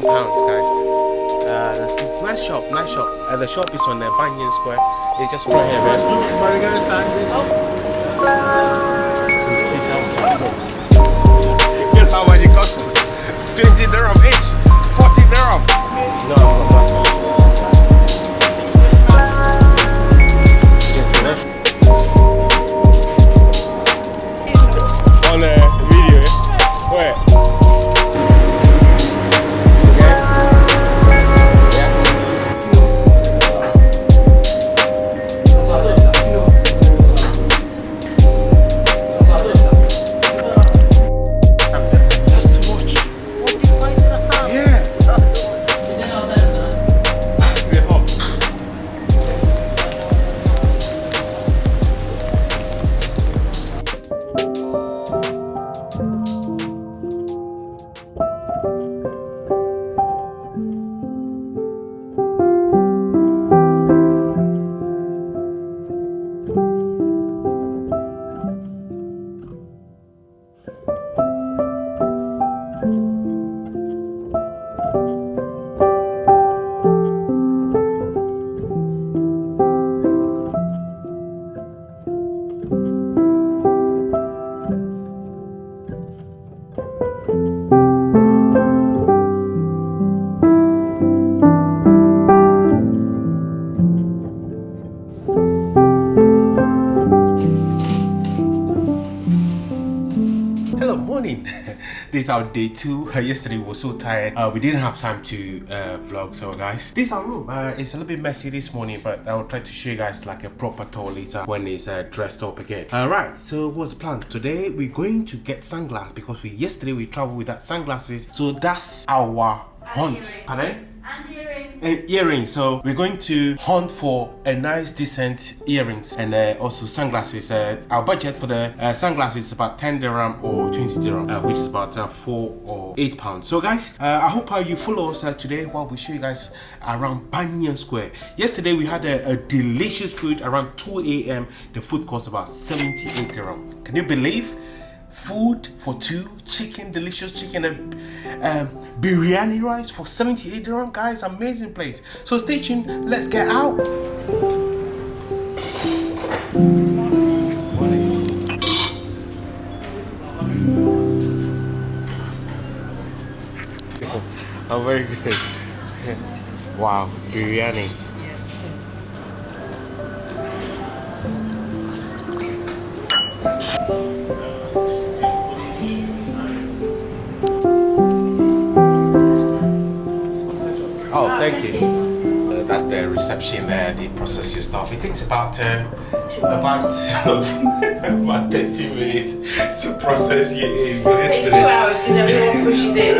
Pounds, guys. Nice shop, nice shop. The shop is on the Banyan Square. It's just right here, man. So we sit outside. Guess how much it costs us? 20 dirham each. 40 dirham. No, on a video, where? This is our day 2. Yesterday we were so tired. We didn't have time to vlog. So guys, this is our room. It's a little bit messy this morning, but I will try to show you guys like a proper tour later when it's dressed up again. Alright, so what's the plan? Today we're going to get sunglasses because yesterday we traveled without sunglasses. So that's our hunt. Pardon? And earrings. So we're going to hunt for a nice decent earrings and also sunglasses. Our budget for the sunglasses is about 10 dirham or 20 dirham, which is about 4 or 8 pounds. So guys, I hope you follow us today while we show you guys around Banyan Square. Yesterday we had a delicious food around 2 a.m. The food cost about 78 dirham. Can you believe? Food for 2, chicken, delicious chicken, and biryani rice for 78 dirham. Guys, amazing place. So stay tuned, let's get out. I'm very good. Wow, biryani. Oh, thank you. That's the reception there. They process your stuff. It takes about 30 minutes to process your. It's 2 hours because everyone pushes in.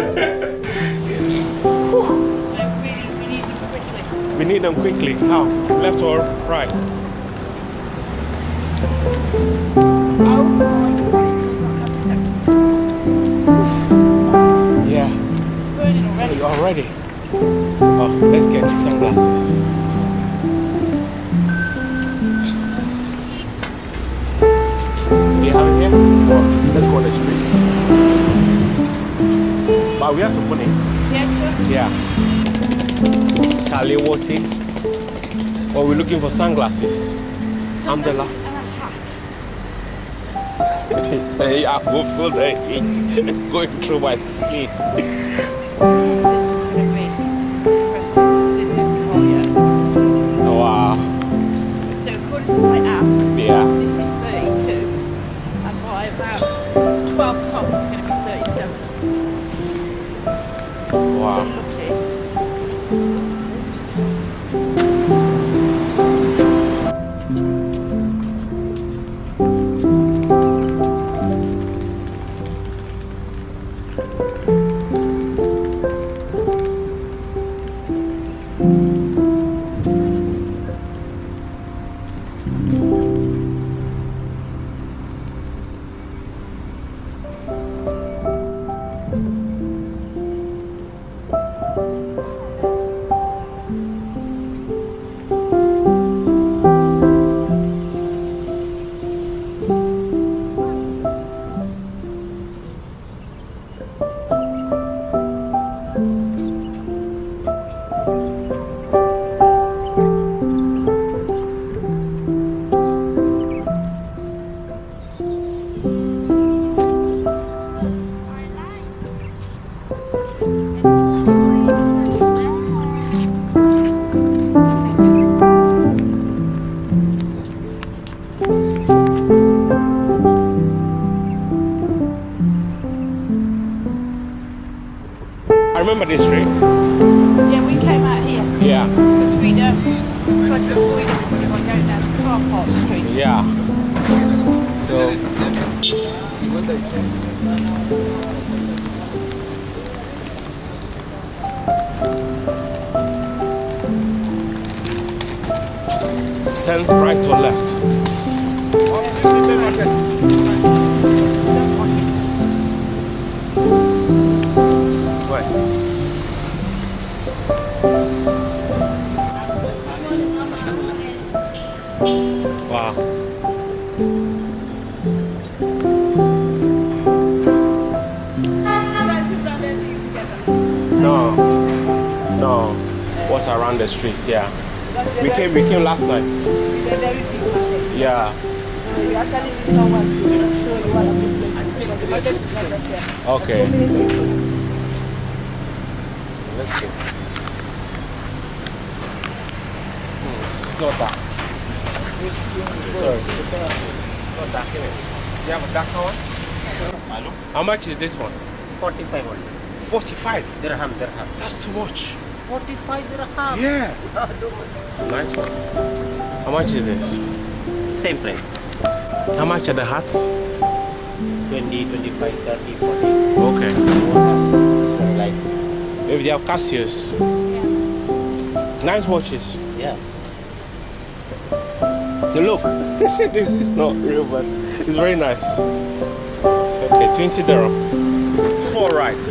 We need them quickly. We need them quickly. How? Left or right? Oh my God. Yeah. It's burning already. Already. Oh, let's get sunglasses. Do you have it here? Oh, let's go on the street. But we have some money. Yeah, Yeah. Charlie Watty. Oh, we're looking for sunglasses. Umbrella. and a hat. Hey, I will feel the heat going through my skin. This is going to be impressive. This is Hyatt. Oh, wow. So according to my app, Yeah. this is 32, and by about 12 o'clock it's going to be 37. Wow. Lucky. street? Yeah, we came out here Yeah. because we tried to avoid everybody by going down the car park street. Yeah. So. Turn right or left? Where? Wow. No. No. What's around the streets, yeah. We came last night. It's a very big market. Yeah. So you actually need someone to show you one of the places. But the market is not just here. Okay. So many people. Let's see. It's not dark. Sorry. It's not dark, is it? Do you have a darker one? How much is this one? 45 only. 45? Dirham. That's too much. 45 dirham. Yeah. It's a nice one. How much is this? Same price. How much are the hats? 20, 25, 30, 40. Okay. Like, Maybe they have Casios. Nice watches. yeah. The look. This is not real, but it's very nice. Okay, 20 dirham. All right.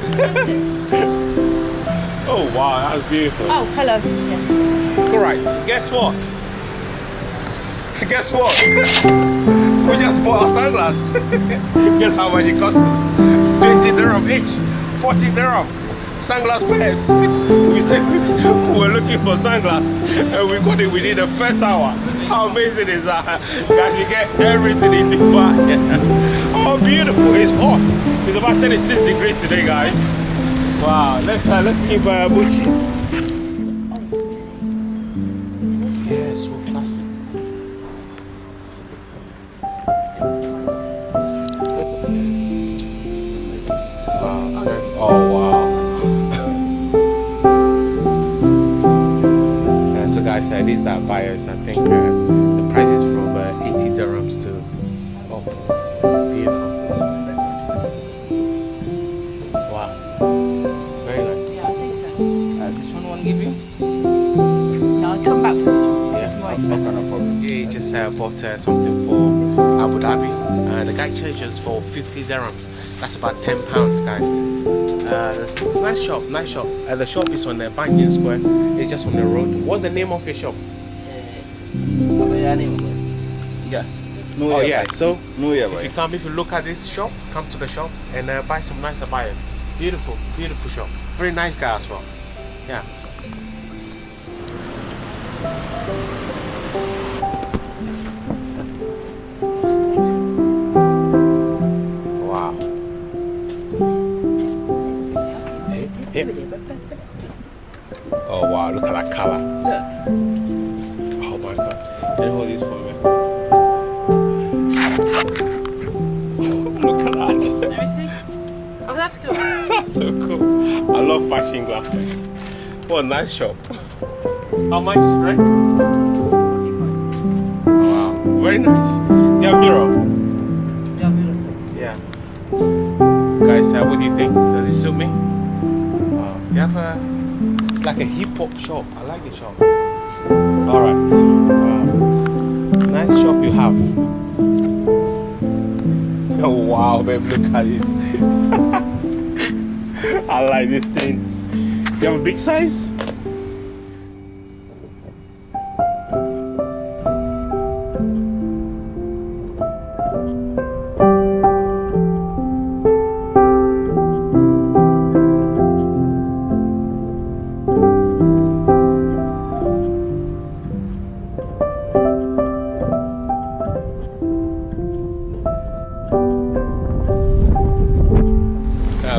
Oh wow, that's beautiful. Oh, hello. Yes. All right. Guess what? Guess what? We just bought our sunglasses. Guess how much it cost us? 20 dirham each. 40 dirham. Sunglass pairs. We said we were looking for sunglasses and we got it within the first hour. How amazing is that? Guys, you get everything in Dubai. Oh, beautiful. It's hot. It's about 36 degrees today, guys. Wow. Let's keep Bucci. Yeah, so classic. Wow. Oh, wow. So guys, these are buyers. I think the price is from 80 dirhams to up. Beautiful. Wow. Very nice. Yeah, I think so. This one won't give you? So I'll come back for this one. It's more Okay, expensive. no problem. Jay just bought something for Abu Dhabi. The guy charges for 50 dirhams. That's about £10, guys. Nice shop. The shop is on the Banyan Square. It's just on the road. What's the name of your shop? Yeah. Oh yeah. So No, yeah, if you look at this shop, come to the shop and buy some nice abayas. Beautiful shop. Very nice guy as well. Yeah. Wow. Hey. Oh wow, look at that color. Oh my god. Let me hold this for me. Look at that. Let me see. Oh, that's cool. That's so cool. I love fashion glasses. What a nice shop. How much, right? Wow, very nice. Do you have mirror? Yeah. Guys, what do you think? Does it suit me? Wow. They have it's like a hip hop shop. I like the shop. Alright. Wow. Nice shop you have. Oh wow, babe, look at this. I like these things. You have a big size?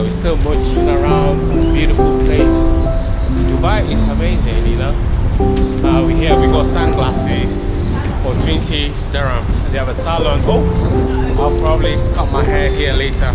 We're still munching around, beautiful place. Dubai is amazing, you know. We here, we got sunglasses for 20 dirham. They have a salon. Oh, I'll probably cut my hair here later.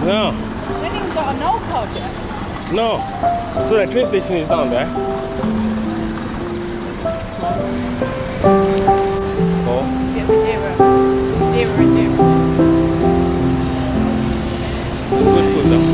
No, They haven't even got an old card yet. no. So the train station is down there. Oh, Yeah, with zero. Zero and zero. good food though.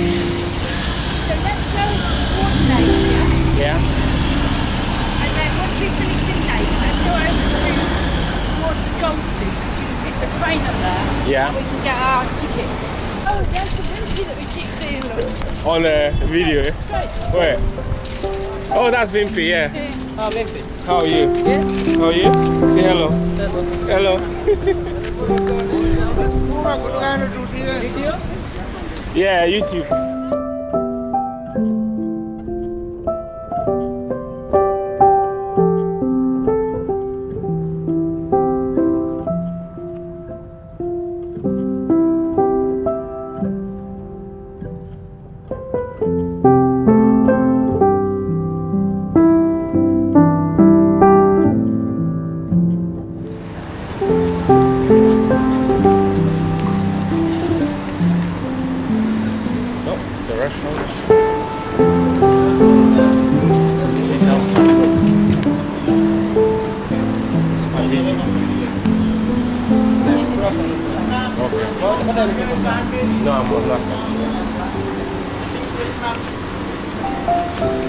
So let's go towards Naif, yeah? Yeah. And then once we finish in Naif, let's go over towards the Gold Street. You can pick the train up there. Yeah. And we can get our tickets. Oh, there's the Vinci that we keep seeing, look. On the video. Yeah? Great. Where? Oh, that's Vimpy. Yeah. Ah, maybe. How are you? Yeah. How are you? Say hello. Hello. Yeah, YouTube. No, it's a restaurant. So we sit outside. It's quite busy. Okay. No, I'm not.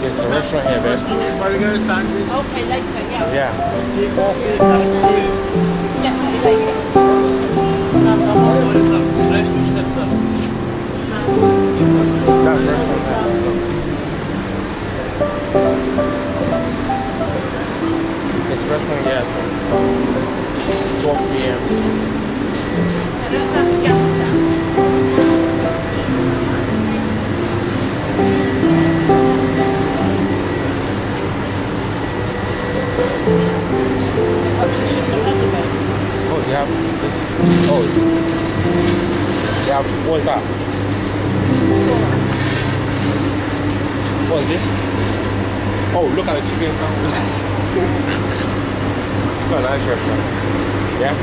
There's a restaurant here, babe. Okay, later, yeah. Yeah. Definitely later. That's restaurant there. This restaurant, yes. It's 12 p.m. And that's Afghanistan. Oh, they have this. Oh, they have. What's that? What's this? Oh, look at the chicken sandwich. It's quite a nice restaurant. Yeah?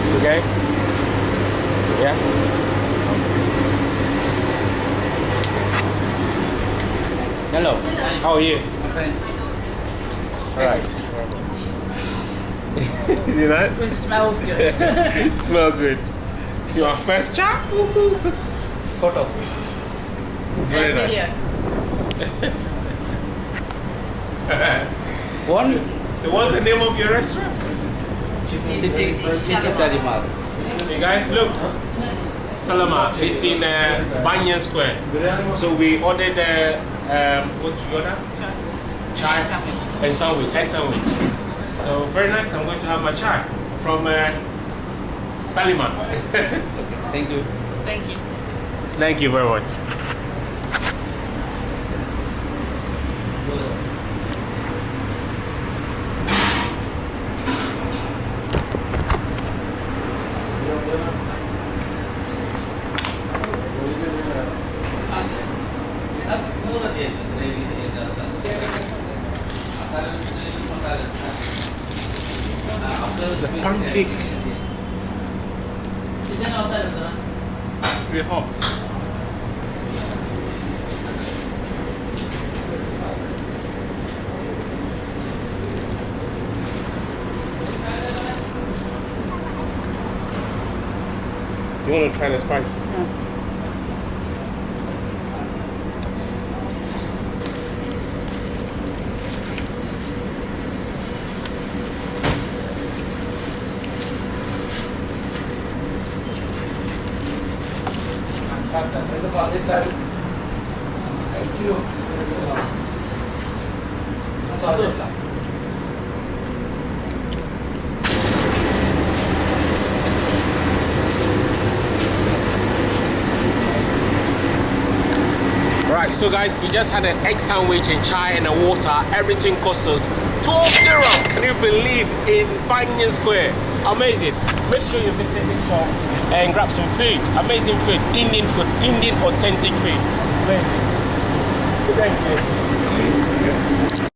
It's okay? Yeah? Hello. How are you? Okay. Alright. Is it nice? It smells good. Smell good. See my first chat? Photo. It's very nice. Video. One. So what's the name of your restaurant? City Salimar. So you guys look, Salama. It's in Banyan Square. So we ordered what did you order? Chai and sandwich, egg sandwich. So very nice. I'm going to have my chai from Salima. Thank you. Thank you. Thank you very much. pancake. Very hot. Do you want to try the spice? No. Right, so guys, we just had an egg sandwich and chai and a water. Everything cost us 12 dirham. Can you believe, in Banyan Square? Amazing. Make sure you visit the shop and grab some food. Amazing food, Indian authentic food. Amazing. Thank you.